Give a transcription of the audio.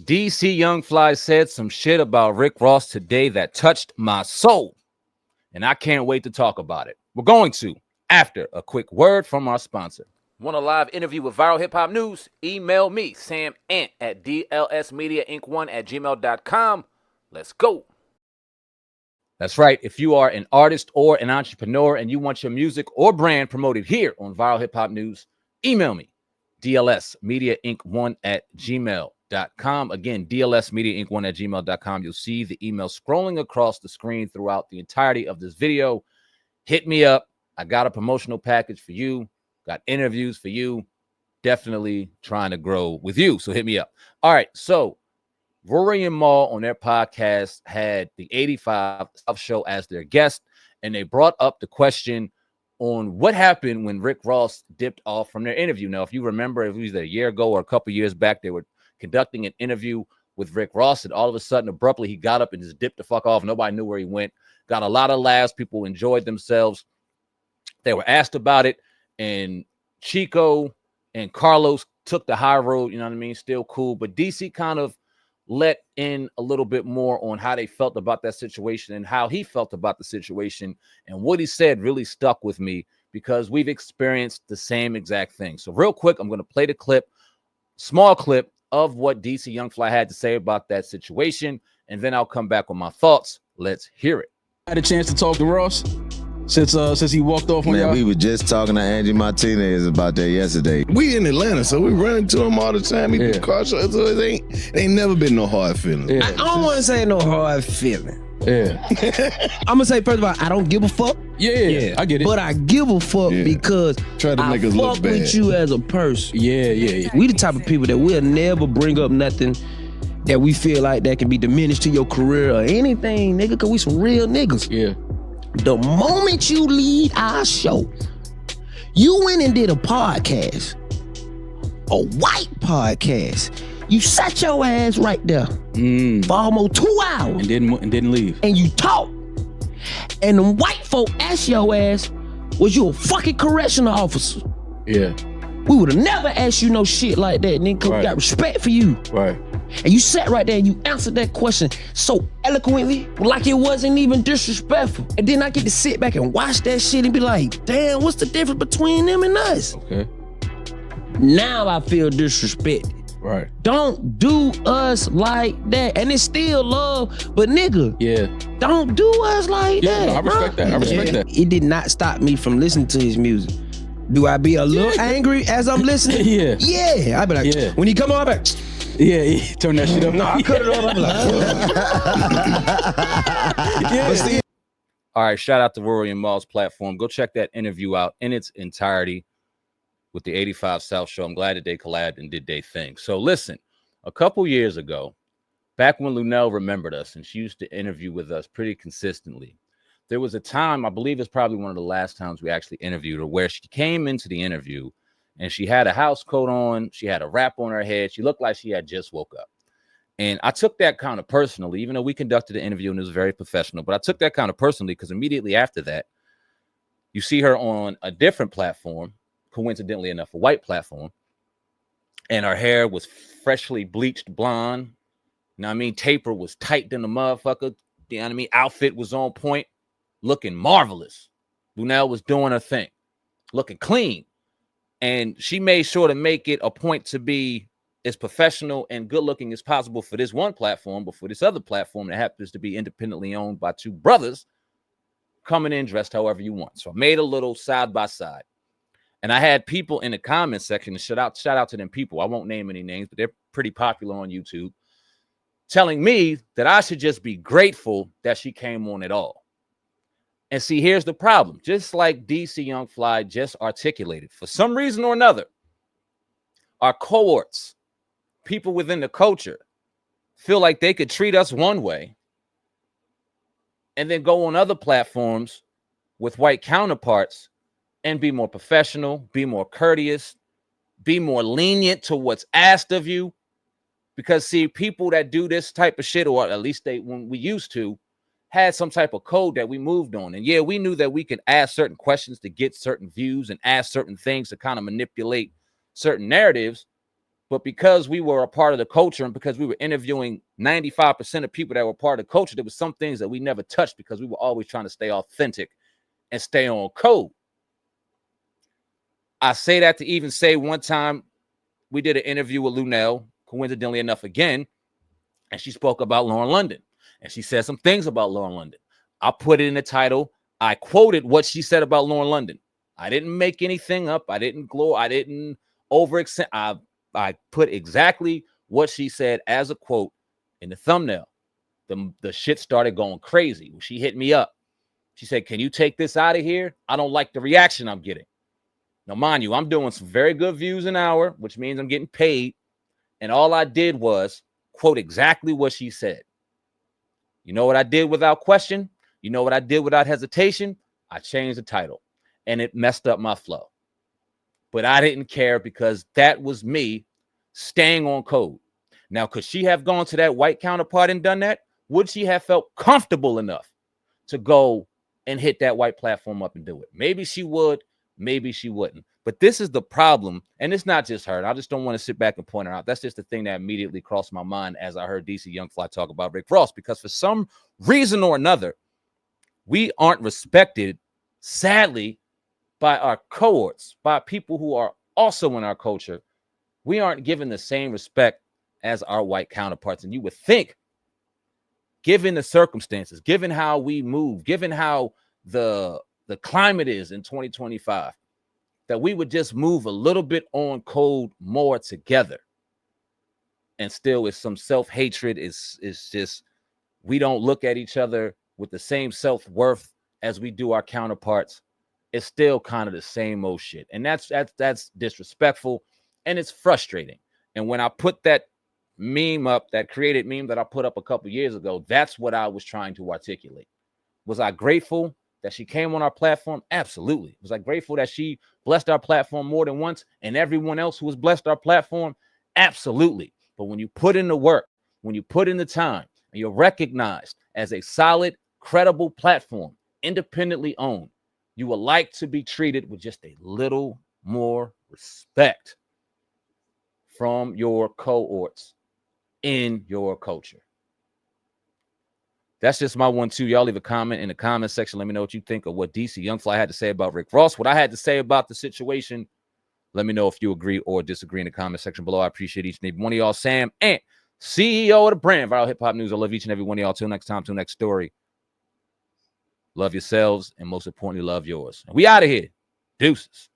DC Young Fly said some shit about Rick Ross today that touched my soul, and I can't wait to talk about it. We're going to after a quick word from our sponsor. Want a live interview with Viral Hip Hop News? Email me, Sam Ant, at dlsmediainc1@gmail.com. Let's go. That's right. If you are an artist or an entrepreneur and you want your music or brand promoted here on Viral Hip Hop News, email me, dlsmediainc1@gmail.com. Again, dlsmediainc1@gmail.com. You'll see the email scrolling across the screen throughout the entirety of this video. Hit me up. I got a promotional package for you. Got interviews for you. Definitely trying to grow with you. So hit me up. All right. So Rory and Mal on their podcast had the 85 South Show as their guest, and they brought up the question on what happened when Rick Ross dipped off from their interview. Now, if you remember, if it was a year ago or a couple years back, they were conducting an interview with Rick Ross, and all of a sudden, abruptly, he got up and just dipped the fuck off. Nobody knew where he went. Got a lot of laughs. People enjoyed themselves. They were asked about it, and Chico and Carlos took the high road, you know what I mean? Still cool, but DC kind of let in a little bit more on how they felt about that situation and how he felt about the situation. And what he said really stuck with me because we've experienced the same exact thing. So real quick, I'm going to play the clip, small clip of what DC Young Fly had to say about that situation. And then I'll come back with my thoughts. Let's hear it. Had a chance to talk to Ross since he walked off on y'all? We were just talking to Angie Martinez about that yesterday. We in Atlanta, so we run into him all the time. He do car shows, so it ain't never been no hard feelings. I don't want to say no hard feeling. Yeah. I'm gonna say first of all, I don't give a fuck. Yeah, I get it. But I give a fuck because Try to make us look fuck bad. with you as a person. Yeah. We the type of people that will never bring up nothing that we feel like that can be diminished to your career or anything, nigga, because we some real niggas. Yeah. The moment you leave our show, you went and did a podcast, a white podcast. You sat your ass right there for almost 2 hours. And didn't leave. And you talked. And the white folk asked your ass, was you a fucking correctional officer? Yeah. We would have never asked you no shit like that, nigga, because we got respect for you. Right. And you sat right there and you answered that question so eloquently, like it wasn't even disrespectful. And then I get to sit back and watch that shit and be like, damn, what's the difference between them and us? Okay. Now I feel disrespected. Right. Don't do us like that. And it's still love, but nigga, don't do us like that. I respect that. I respect that. It did not stop me from listening to his music. Do I be a little angry as I'm listening? Yeah. I be like, when he come on, I be like, yeah, turn that shit up. No, I cut it off. I'm like, All right, shout out to Rory and Mal's platform. Go check that interview out in its entirety with the 85 South Show. I'm glad that they collabed and did their thing. So listen, a couple years ago, back when Lunel remembered us and she used to interview with us pretty consistently, there was a time, I believe it's probably one of the last times we actually interviewed her, where she came into the interview and she had a house coat on. She had a wrap on her head. She looked like she had just woke up. And I took that kind of personally, even though we conducted the interview and it was very professional, but I took that kind of personally because immediately after that, you see her on a different platform, coincidentally enough, a white platform, and her hair was freshly bleached blonde. You know what I mean? Taper was tight than the motherfucker. You know what I mean? Outfit was on point, looking marvelous. Lunel was doing her thing, looking clean. And she made sure to make it a point to be as professional and good looking as possible for this one platform, but for this other platform that happens to be independently owned by two brothers, coming in dressed however you want. So I made a little side by side. And I had people in the comment section, and shout out to them people. I won't name any names, but they're pretty popular on YouTube, telling me that I should just be grateful that she came on at all. And see, here's the problem. Just like DC Young Fly just articulated, for some reason or another, our cohorts, people within the culture, feel like they could treat us one way and then go on other platforms with white counterparts and be more professional, be more courteous, be more lenient to what's asked of you. Because see, people that do this type of shit, or at least when we used to, had some type of code that we moved on. And yeah, we knew that we could ask certain questions to get certain views and ask certain things to kind of manipulate certain narratives. But because we were a part of the culture and because we were interviewing 95% of people that were part of the culture, there was some things that we never touched because we were always trying to stay authentic and stay on code. I say that to even say one time we did an interview with Lunel, coincidentally enough again, and she spoke about Lauren London. And she said some things about Lauren London. I put it in the title. I quoted what she said about Lauren London. I didn't make anything up. I didn't overextend. I put exactly what she said as a quote in the thumbnail. The shit started going crazy. She hit me up. She said, "Can you take this out of here? I don't like the reaction I'm getting." Now, mind you, I'm doing some very good views an hour, which means I'm getting paid. And all I did was quote exactly what she said. You know what I did without question? You know what I did without hesitation? I changed the title, and it messed up my flow. But I didn't care because that was me staying on code. Now, could she have gone to that white counterpart and done that? Would she have felt comfortable enough to go and hit that white platform up and do it? Maybe she would, maybe she wouldn't. But this is the problem, and it's not just her. I just don't want to sit back and point her out. That's just the thing that immediately crossed my mind as I heard DC Young Fly talk about Rick Ross, because for some reason or another, we aren't respected, sadly, by our cohorts, by people who are also in our culture. We aren't given the same respect as our white counterparts. And you would think, given the circumstances, given how we move, given how the climate is in 2025, that we would just move a little bit on code more together. And still, it's some self-hatred. It's just, we don't look at each other with the same self-worth as we do our counterparts. It's still kind of the same old shit. And that's disrespectful, and it's frustrating. And when I put that meme up, that created meme that I put up a couple years ago, that's what I was trying to articulate. Was I grateful that she came on our platform? Absolutely. Was I grateful that she blessed our platform more than once and everyone else who has blessed our platform? Absolutely. But when you put in the work, when you put in the time, and you're recognized as a solid, credible platform, independently owned, you would like to be treated with just a little more respect from your cohorts in your culture. That's just my 1-2. Y'all leave a comment in the comment section. Let me know what you think of what DC Young Fly had to say about Rick Ross. What I had to say about the situation. Let me know if you agree or disagree in the comment section below. I appreciate each and every one of y'all. Sam Ant, CEO of the brand Viral Hip Hop News. I love each and every one of y'all. Till next time, till next story. Love yourselves, and most importantly, love yours. And we out of here. Deuces.